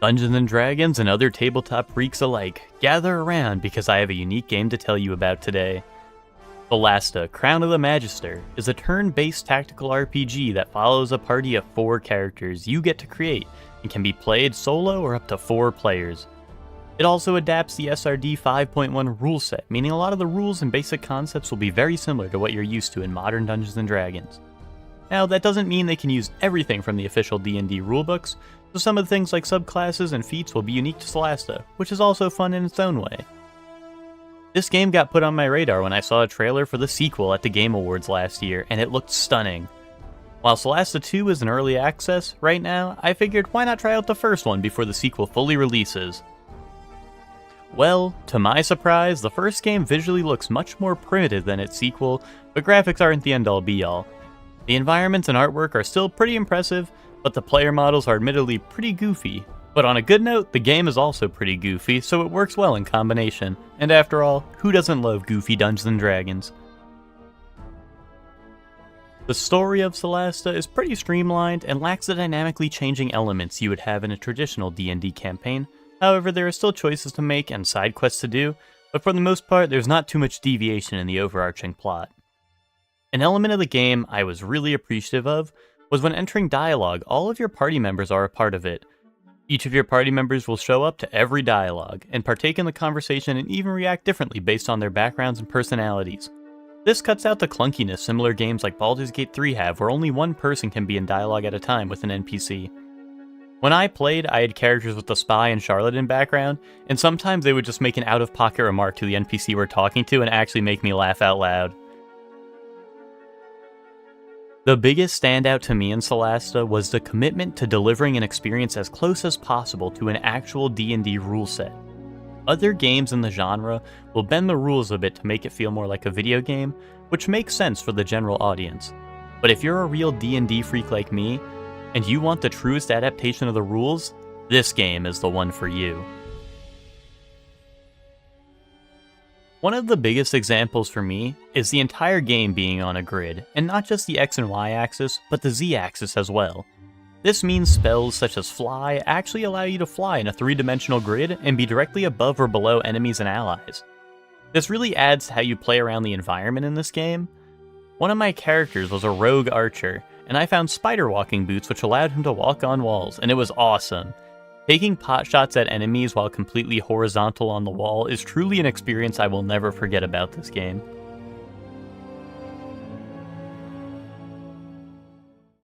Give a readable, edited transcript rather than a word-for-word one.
Dungeons and Dragons and other tabletop freaks alike, gather around because I have a unique game to tell you about today. Solasta, Crown of the Magister, is a turn-based tactical RPG that follows a party of 4 characters you get to create and can be played solo or up to 4 players. It also adapts the SRD 5.1 rule set, meaning a lot of the rules and basic concepts will be very similar to what you're used to in modern Dungeons and Dragons. Now, that doesn't mean they can use everything from the official D&D rulebooks, so some of the things like subclasses and feats will be unique to Solasta, which is also fun in its own way. This game got put on my radar when I saw a trailer for the sequel at the Game Awards last year, and it looked stunning. While Solasta 2 is in early access right now, I figured why not try out the first one before the sequel fully releases. Well, to my surprise, the first game visually looks much more primitive than its sequel, but graphics aren't the end-all be-all. The environments and artwork are still pretty impressive, but the player models are admittedly pretty goofy. But on a good note, the game is also pretty goofy, so it works well in combination. And after all, who doesn't love goofy Dungeons and Dragons? The story of Solasta is pretty streamlined and lacks the dynamically changing elements you would have in a traditional D&D campaign. However, there are still choices to make and side quests to do, but for the most part, there's not too much deviation in the overarching plot. An element of the game I was really appreciative of was when entering dialogue, all of your party members are a part of it. Each of your party members will show up to every dialogue, and partake in the conversation and even react differently based on their backgrounds and personalities. This cuts out the clunkiness similar games like Baldur's Gate 3 have, where only one person can be in dialogue at a time with an NPC. When I played, I had characters with the spy and charlatan background, and sometimes they would just make an out-of-pocket remark to the NPC we're talking to and actually make me laugh out loud. The biggest standout to me in Solasta was the commitment to delivering an experience as close as possible to an actual D&D rule set. Other games in the genre will bend the rules a bit to make it feel more like a video game, which makes sense for the general audience. But if you're a real D&D freak like me, and you want the truest adaptation of the rules, this game is the one for you. One of the biggest examples for me is the entire game being on a grid, and not just the X and Y axis, but the Z axis as well. This means spells such as Fly actually allow you to fly in a 3-dimensional grid and be directly above or below enemies and allies. This really adds to how you play around the environment in this game. One of my characters was a rogue archer, and I found spider walking boots which allowed him to walk on walls, and it was awesome. Taking pot shots at enemies while completely horizontal on the wall is truly an experience I will never forget about this game.